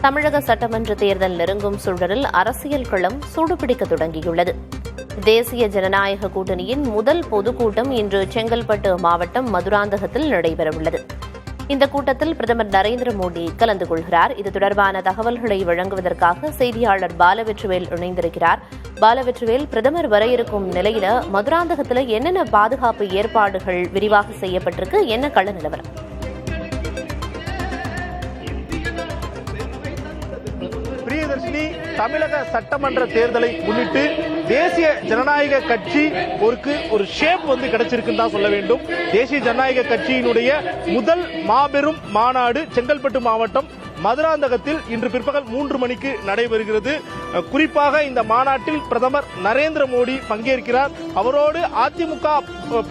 தமிழக சட்டமன்ற தேர்தல் நெருங்கும் சூழலில் அரசியல் களம் சூடுபிடிக்க தொடங்கியுள்ளது. தேசிய ஜனநாயக கூட்டணியின் முதல் பொதுக்கூட்டம் இன்று செங்கல்பட்டு மாவட்டம் மதுராந்தகத்தில் நடைபெறவுள்ளது. இந்த கூட்டத்தில் பிரதமர் நரேந்திர மோடி கலந்து கொள்கிறார். இது தொடர்பான தகவல்களை வழங்குவதற்காக செய்தியாளர் பாலவெற்றிவேல் இணைந்திருக்கிறார். பாலவெற்றிவேல், பிரதமர் வர இருக்கும் நிலையில மதுராந்தகத்தில் என்னென்ன பாதுகாப்பு ஏற்பாடுகள் விரிவாக செய்யப்பட்டிருக்கு? என்ன கள நிலவரம்? பிரியதர்ஷினி, தமிழக சட்டமன்ற தேர்தலை முன்னிட்டு தேசிய ஜனநாயக கட்சி ஒரு ஷேப் கிடைச்சிருக்குன்னு தான் சொல்ல வேண்டும். தேசிய ஜனநாயக கட்சியினுடைய முதல் மாபெரும் மாநாடு செங்கல்பட்டு மாவட்டம் மதுராந்தகத்தில் இன்று பிற்பகல் 3 மணிக்கு நடைபெறுகிறது. குறிப்பாக இந்த மாநாட்டில் பிரதமர் நரேந்திர மோடி பங்கேற்கிறார். அவரோடு அதிமுக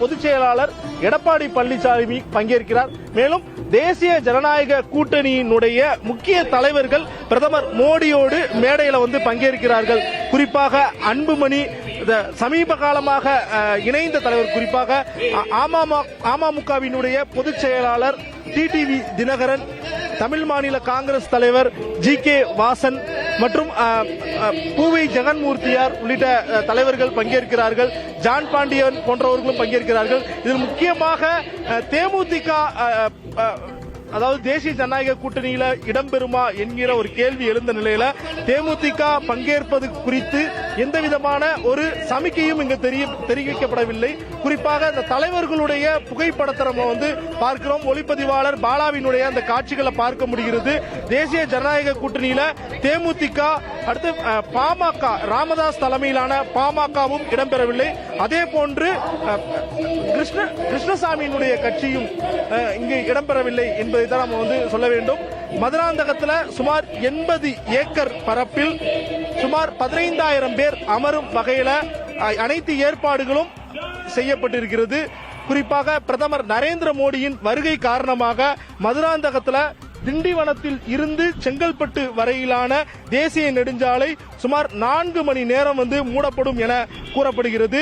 பொதுச் செயலாளர் எடப்பாடி பழனிசாமி பங்கேற்கிறார். மேலும் தேசிய ஜனநாயக கூட்டணியினுடைய முக்கிய தலைவர்கள் பிரதமர் மோடியோடு மேடையில் பங்கேற்கிறார்கள். குறிப்பாக அன்புமணி, சமீப காலமாக இணைந்த தலைவர், குறிப்பாக அமமுகவினுடைய பொதுச் செயலாளர் டிடிவி தினகரன், தமிழ் மாநில காங்கிரஸ் தலைவர் ஜி.கே. வாசன் மற்றும் பூவை ஜெகன்மூர்த்தியார் உள்ளிட்ட தலைவர்கள் பங்கேற்கிறார்கள். ஜான் பாண்டியன் போன்றவர்களும் பங்கேற்கிறார்கள். இதில் முக்கியமாக தேமுதிக, அதாவது தேசிய ஜனநாயக கூட்டணியில இடம்பெறுமா என்கிற ஒரு கேள்வி எழுந்த நிலையில தேமுதிக பங்கேற்பது குறித்து எந்த விதமான ஒரு சமிக்கையும் இங்கு தெரிவிக்கப்படவில்லை. குறிப்பாக இந்த தலைவர்களுடைய புகைப்படத்தை நம்ம பார்க்கிறோம். ஒளிப்பதிவாளர் பாலாவினுடைய அந்த காட்சிகளை பார்க்க முடிகிறது. தேசிய ஜனநாயக கூட்டணியில தேமுதிக, அடுத்து பாமக, ராமதாஸ் தலைமையிலான பாமகவும் இடம்பெறவில்லை. அதே போன்று கிருஷ்ணசாமியினுடைய கட்சியும் இங்கு இடம்பெறவில்லை என்பதை தான் நம்ம சொல்ல வேண்டும். மதுராந்தகத்தில் சுமார் 80 ஏக்கர் பரப்பில் சுமார் 15,000 பேர் அமரும் வகையில அனைத்து ஏற்பாடுகளும் செய்யப்பட்டிருக்கிறது. குறிப்பாக பிரதமர் நரேந்திர மோடியின் வருகை காரணமாக மதுராந்தகத்தில் திண்டிவனத்தில் இருந்து செங்கல்பட்டு வரையிலான தேசிய நெடுஞ்சாலை சுமார் 4 மணி நேரம் மூடப்படும் என கூறப்படுகிறது.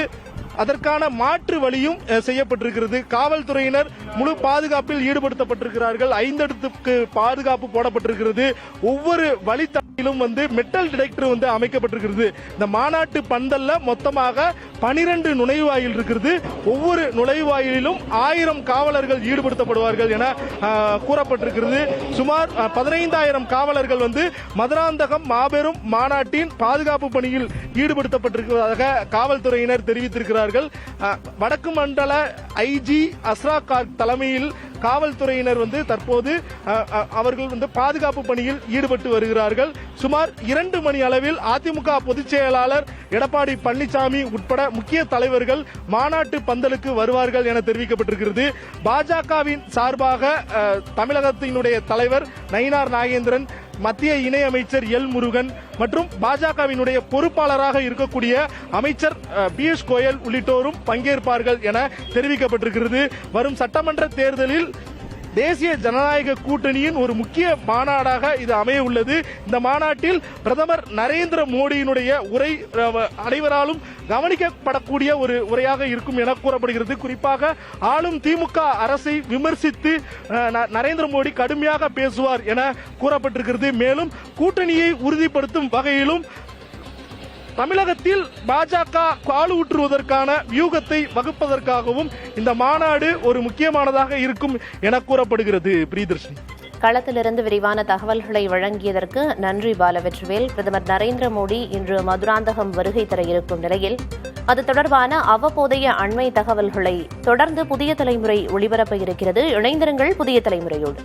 அதற்கான மாற்று வழியும் செய்யப்பட்டிருக்கிறது. காவல்துறையினர் முழு பாதுகாப்பில் ஈடுபடுத்தப்பட்டிருக்கிறார்கள். 5 இடத்துக்கு பாதுகாப்பு போடப்பட்டிருக்கிறது. ஒவ்வொரு வழித்தடத்திலும் மெட்டல் டிடெக்டர் அமைக்கப்பட்டிருக்கிறது. இந்த மாநாட்டு பந்தல்ல மொத்தமாக 12 நுழைவாயில் இருக்கிறது. ஒவ்வொரு நுழைவாயிலும் 1000 காவலர்கள் ஈடுபடுத்தப்படுவார்கள் என கூறப்பட்டிருக்கிறது. சுமார் 15,000 காவலர்கள் மதுராந்தகம் மாபெரும் மாநாட்டின் பாதுகாப்பு பணியில் ஈடுபடுத்தப்பட்டிருக்கிறதாக காவல்துறையினர் தெரிவித்திருக்கிறார்கள். வடக்கு மண்டல ஐஜி அஸ்ரா கார்க் தலைமையில் காவல்துறையினர் தற்போது அவர்கள் பாதுகாப்பு பணியில் ஈடுபட்டு வருகிறார்கள். சுமார் 2 மணி அளவில் அதிமுக பொதுச் செயலாளர் எடப்பாடி பழனிசாமி உட்பட முக்கிய தலைவர்கள் மாநாட்டு பந்தலுக்கு வருவார்கள் என தெரிவிக்கப்பட்டிருக்கிறது. பாஜகவின் சார்பாக தமிழகத்தினுடைய தலைவர் நயினார் நாகேந்திரன், மத்திய இணை அமைச்சர் எல் முருகன் மற்றும் பாஜகவினுடைய பொறுப்பாளராக இருக்கக்கூடிய அமைச்சர் பியூஷ் கோயல் உள்ளிட்டோரும் பங்கேற்பார்கள் என தெரிவிக்கப்பட்டிருக்கிறது. வரும் சட்டமன்ற தேர்தலில் தேசிய ஜனநாயக கூட்டணியின் ஒரு முக்கிய மாநாடாக இது அமைய உள்ளது. இந்த மாநாட்டில் பிரதமர் நரேந்திர மோடியினுடைய உரை அனைவராலும் கவனிக்கப்படக்கூடிய ஒரு உரையாக இருக்கும் என கூறப்படுகிறது. குறிப்பாக ஆளும் திமுக அரசை விமர்சித்து நரேந்திர மோடி கடுமையாக பேசுவார் என கூறப்பட்டிருக்கிறது. மேலும் கூட்டணியை உறுதிப்படுத்தும் வகையிலும் தமிழகத்தில் பாஜக கால் ஊற்றுவதற்கான வியூகத்தை வகுப்பதற்காகவும் இந்த மாநாடு ஒரு முக்கியமானதாக இருக்கும் என கூறப்படுகிறது. பிரியதர்ஷினி, களத்திலிருந்து விரிவான தகவல்களை வழங்கியதற்கு நன்றி பாலவெற்றிவேல். பிரதமர் நரேந்திர மோடி இன்று மதுராந்தகம் வருகை தர இருக்கும் நிலையில் அது தொடர்பான அவ்வப்போதைய அண்மை தகவல்களை தொடர்ந்து புதிய தலைமுறை ஒளிபரப்ப இருக்கிறது. இணைந்திருங்கள் புதிய தலைமுறையோடு.